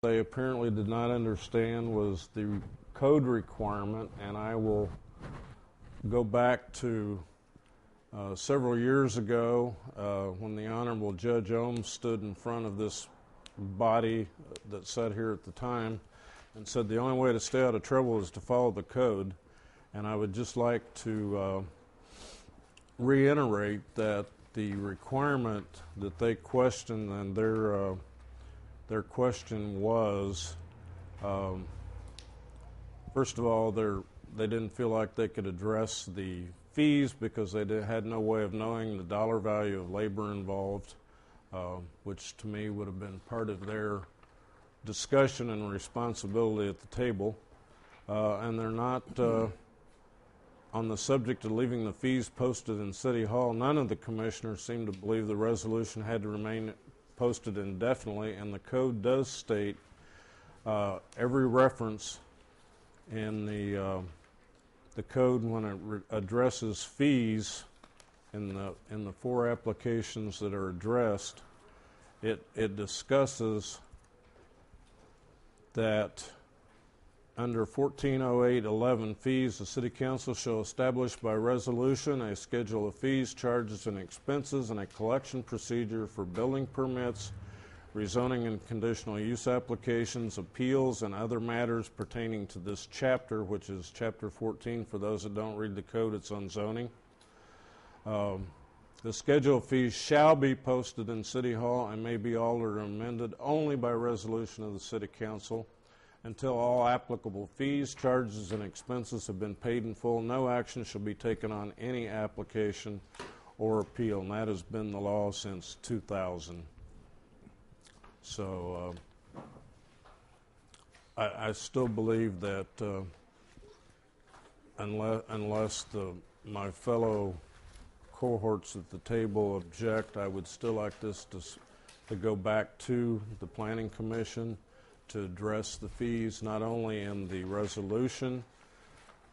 they apparently did not understand was the code requirement, and I will go back to several years ago when the Honorable Judge Ohms stood in front of this body that sat here at the time and said the only way to stay out of trouble is to follow the code. And I would just like to reiterate that the requirement that they questioned, and their question was, first of all, they didn't feel like they could address the fees because they had no way of knowing the dollar value of labor involved, which to me would have been part of their discussion and responsibility at the table. And they're not on the subject of leaving the fees posted in City Hall. None of the commissioners seem to believe the resolution had to remain posted indefinitely, and the code does state every reference in the code when it addresses fees in the four applications that are addressed. It discusses that under 140811 fees, the City Council shall establish by resolution a schedule of fees, charges, and expenses and a collection procedure for building permits, rezoning and conditional use applications, appeals, and other matters pertaining to this chapter, which is Chapter 14. For those that don't read the code, it's on zoning. The schedule of fees shall be posted in City Hall and may be altered or amended only by resolution of the City Council. Until all applicable fees, charges, and expenses have been paid in full, no action shall be taken on any application or appeal, and that has been the law since 2000. So I still believe that unless my fellow cohorts at the table object, I would still like this to go back to the Planning Commission to address the fees, not only in the resolution,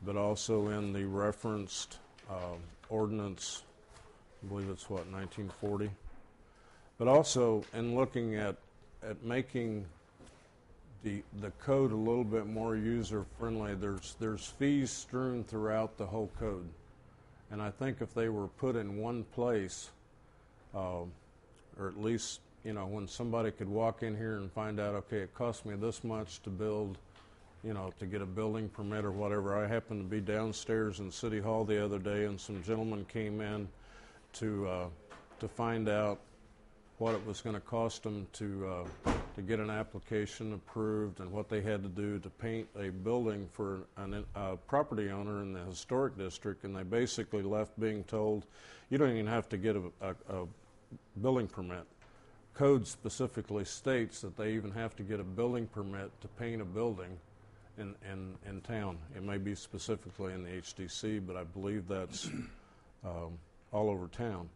but also in the referenced ordinance, I believe it's 1940, but also in looking at making the code a little bit more user-friendly. There's fees strewn throughout the whole code, and I think if they were put in one place, or at least when somebody could walk in here and find out, okay, it cost me this much to build, to get a building permit or whatever. I happened to be downstairs in City Hall the other day, and some gentlemen came in to find out what it was going to cost them to get an application approved and what they had to do to paint a building for a property owner in the historic district. And they basically left being told, you don't even have to get a building permit. Code specifically states that they even have to get a building permit to paint a building in town. It may be specifically in the HDC, but I believe that's all over town.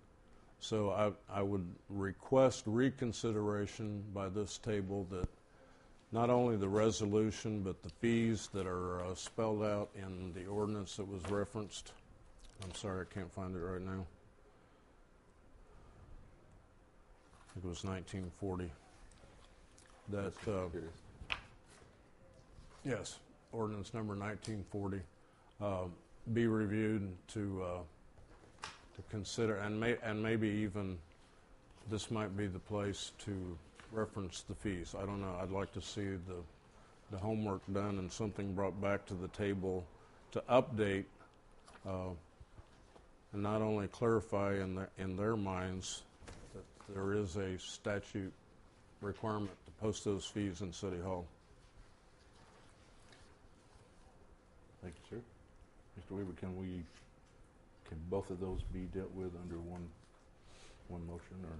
So I would request reconsideration by this table that not only the resolution, but the fees that are spelled out in the ordinance that was referenced. I'm sorry, I can't find it right now. I think it was 1940. That yes, ordinance number 1940 be reviewed to consider, and maybe even this might be the place to reference the fees. I don't know. I'd like to see the homework done and something brought back to the table to update and not only clarify in their minds that there is a statute requirement to post those fees in City Hall. Thank you, sir. Mr. Weaver, can both of those be dealt with under one motion, or?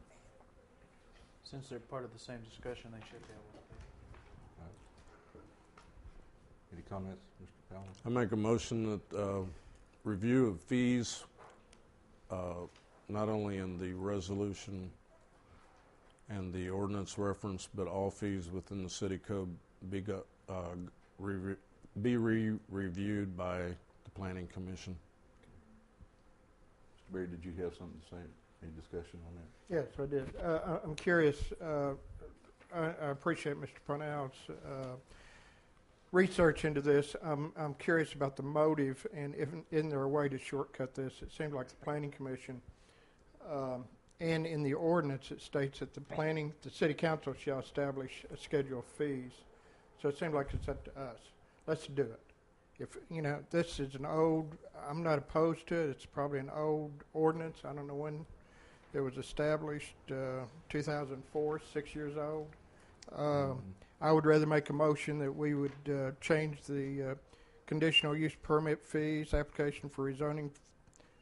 Since they're part of the same discussion, they should be able to. Any comments, Mr. Pownall? I make a motion that review of fees, not only in the resolution and the ordinance reference, but all fees within the city code be reviewed by the Planning Commission. Mr. Berry, did you have something to say? Any discussion on that? Yes, I did. I'm curious. I appreciate Mr. Pownall's research into this. I'm curious about the motive, and isn't there a way to shortcut this? It seems like the Planning Commission, and in the ordinance it states that the city council shall establish a schedule of fees. So it seems like it's up to us. Let's do it. If, this is I'm not opposed to it. It's probably an old ordinance. I don't know when it was established, 2004, 6 years old. I would rather make a motion that we would change the conditional use permit fees, application for rezoning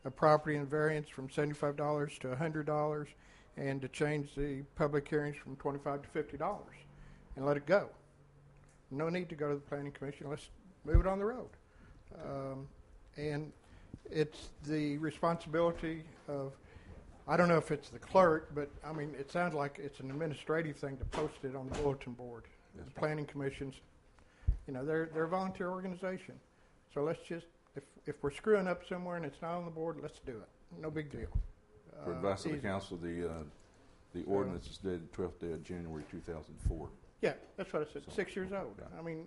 a property and variance from $75 to $100, and to change the public hearings from $25 to $50, and let it go. No need to go to the Planning Commission. Let's move it on the road. And it's the responsibility of, I don't know if it's the clerk, but I mean, it sounds like it's an administrative thing to post it on the bulletin board. Yes. The planning commissions, they're a volunteer organization. So let's just, if we're screwing up somewhere and it's not on the board, let's do it. No big deal. For advice of the Easy. council, the ordinance is dated 12th day of January 2004. Yeah, that's what I said. So, 6 years old. yeah. I mean,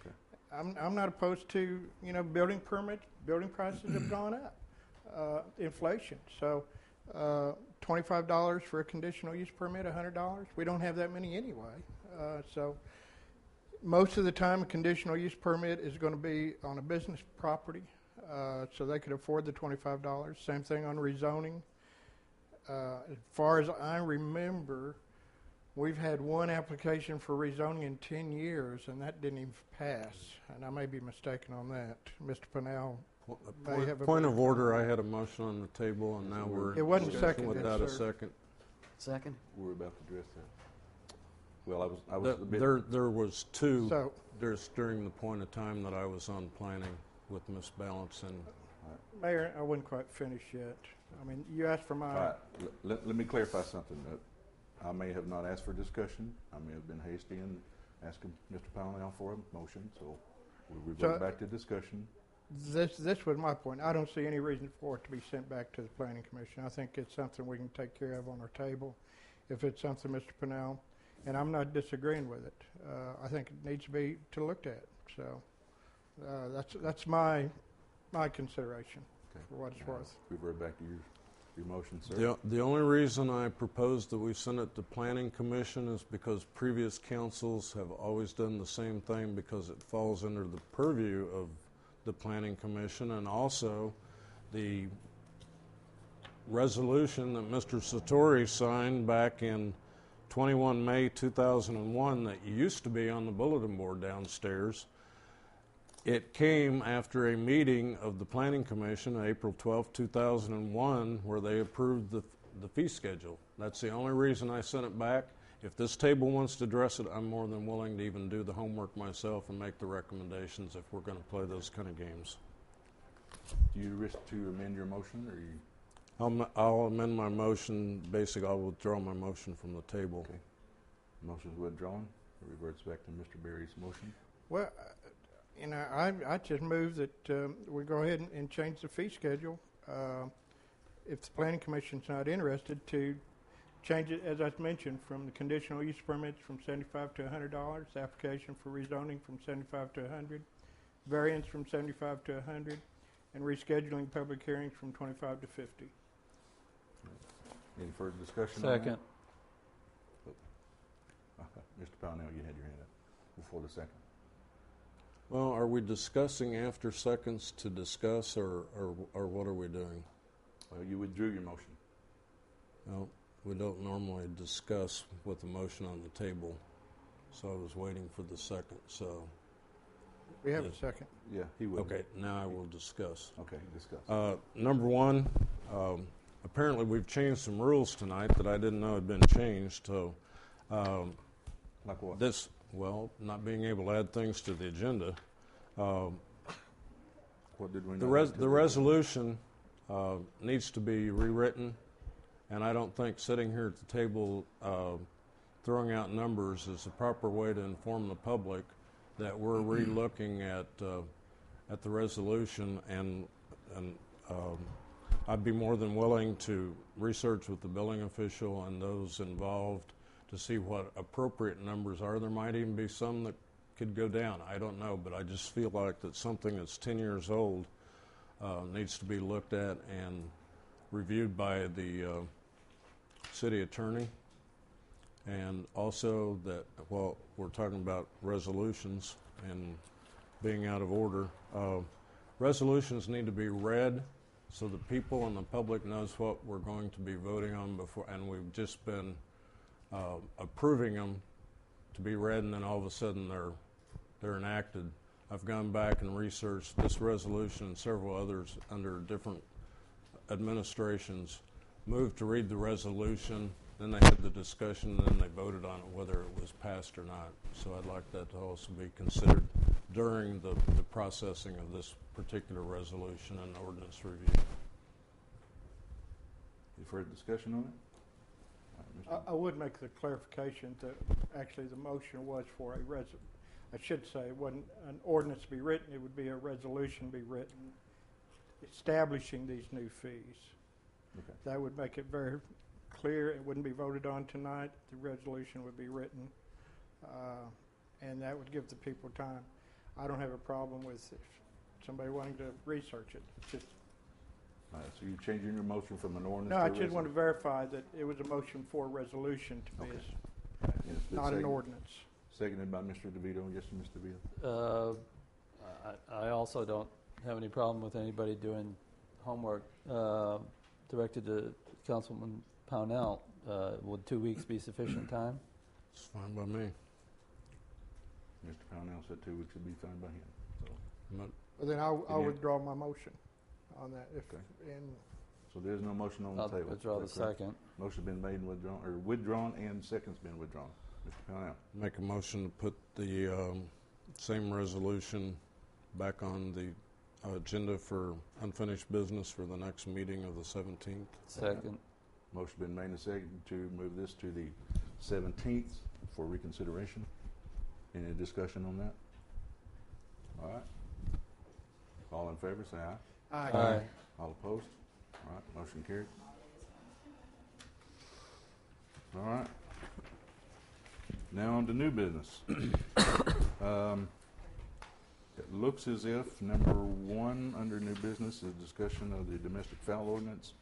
Okay. I'm not opposed to building permits. Building prices have gone up, inflation. So $25 for a conditional use permit, $100. We don't have that many anyway. So most of the time, a conditional use permit is going to be on a business property, so they could afford the $25. Same thing on rezoning. As far as I remember, we've had one application for rezoning in 10 years, and that didn't even pass. And I may be mistaken on that. Mr. Pownall may have a Point of better order, comment. I had a motion on the table, and now we're It wasn't discussing seconded, without a sir. second. Second? We're about to address that. Well, I was a bit. There was two So, during the point of time that I was on planning with Ms. Balance, and Mayor, I wasn't quite finished yet. I mean, you asked for my... All right, let me clarify something. I may have not asked for discussion. I may have been hasty in asking Mr. Pownall for a motion, so we revert back to discussion. This was my point. I don't see any reason for it to be sent back to the Planning Commission. I think it's something we can take care of on our table. If it's something, Mr. Pownall, and I'm not disagreeing with it. I think it needs to be looked at. So that's my consideration, Okay. for what it's worth. Revert back to your motion, sir. the only reason I proposed that we send it to Planning Commission is because previous councils have always done the same thing, because it falls under the purview of the Planning Commission, and also the resolution that Mr. Satori signed back in 21 May 2001 that used to be on the bulletin board downstairs. It came after a meeting of the Planning Commission, April 12, 2001, where they approved the fee schedule. That's the only reason I sent it back. If this table wants to address it, I'm more than willing to even do the homework myself and make the recommendations if we're going to play those kind of games. Do you wish to amend your motion, or you? I'll amend my motion. Basically, I'll withdraw my motion from the table. Okay. Motion's withdrawn. It reverts back to Mr. Berry's motion. Well, I just move that we go ahead and change the fee schedule. If the Planning Commission's not interested, to change it, as I mentioned, from the conditional use permits from $75 to $100, application for rezoning from $75 to $100, variance from $75 to $100, and rescheduling public hearings from $25 to $50. Any further discussion on that? Second. Mr. Pownall, you had your hand up before the second. Well, are we discussing after seconds to discuss, or what are we doing? Well, you withdrew your motion. No, we don't normally discuss with a motion on the table, so I was waiting for the second. So, We have a Yes. second. Yeah, he will. okay, now I will discuss. Okay, discuss. Number one, apparently we've changed some rules tonight that I didn't know had been changed. So, Like what? not being able to add things to the agenda. What did we The know? resolution needs to be rewritten, and I don't think sitting here at the table throwing out numbers is the proper way to inform the public that we're re-looking at the resolution, and I'd be more than willing to research with the billing official and those involved to to see what appropriate numbers are. There might even be some that could go down. I don't know, but I just feel like that something that's 10 years old needs to be looked at and reviewed by the city attorney. And also that, well, we're talking about resolutions and being out of order. Resolutions need to be read so the people and the public knows what we're going to be voting on before, and we've just been approving them to be read, and then all of a sudden they're enacted. I've gone back and researched this resolution and several others under different administrations, moved to read the resolution, then they had the discussion, and then they voted on it, whether it was passed or not. So I'd like that to also be considered during the processing of this particular resolution and ordinance review. Any further discussion on it? All right, I would make the clarification that actually the motion was for I should say it wasn't an ordinance to be written, it would be a resolution be written establishing these new fees. Okay. That would make it very clear. It wouldn't be voted on tonight. The resolution would be written, and that would give the people time. I don't have a problem with somebody wanting to research it. It's just All right, so you're changing your motion from an ordinance no, to a I just want to resolution? verify that it was a motion for a resolution to be Okay. And it's been not an seconded- ordinance. Seconded by Mr. DeVito. Yes, sir, Mr. DeVito. I also don't have any problem with anybody doing homework directed to Councilman Pownall. Would 2 weeks be sufficient time? It's fine by me. Mr. Pownell said 2 weeks would be fine by him. So, I'm not- But then I'll Can you- withdraw my motion on that. Okay. And so there's no motion on the I'll table. withdraw the Is that correct? second. Motion's been made and withdrawn, and second's been withdrawn. Mr. Pownell. Make a motion to put the same resolution back on the agenda for unfinished business for the next meeting of the 17th. Second. Motion been made and seconded to move this to the 17th for reconsideration. Any discussion on that? All right. All in favor, say aye. Aye. All opposed? All right, motion carried. All right. Now on to new business. It looks as if number 1 under new business is discussion of the domestic fowl ordinance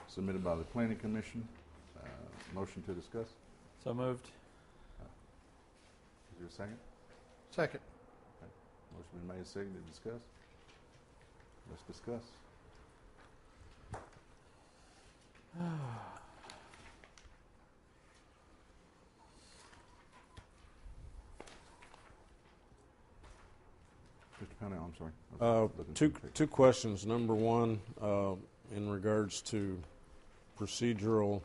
submitted by the Planning Commission. Motion to discuss. So moved. Is there a second? second. Motion been made and seconded to discuss. Let's discuss. Mr. Pownell, I'm sorry. I was looking Two through the two questions. Number one, in regards to procedural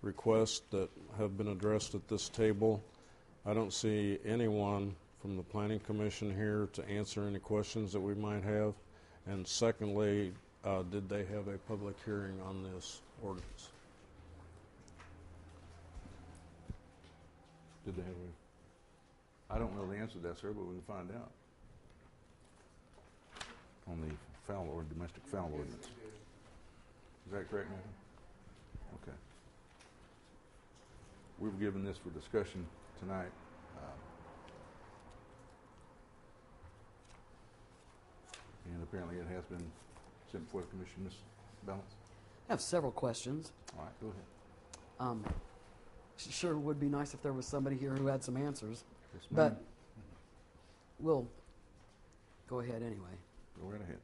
requests that have been addressed at this table, I don't see anyone from the Planning Commission here to answer any questions that we might have. And secondly, did they have a public hearing on this ordinance? Did they have a? I don't know the answer to that, sir, but we can find out. On the fowl or domestic fowl ordinance. Is that correct, Nathan? Okay. We were given this for discussion tonight. And apparently it has been sent before the commission, Ms. Balance. I have several questions. All right, go ahead. Sure would be nice if there was somebody here who had some answers, Yes, ma'am. but we'll go ahead anyway. Go right ahead.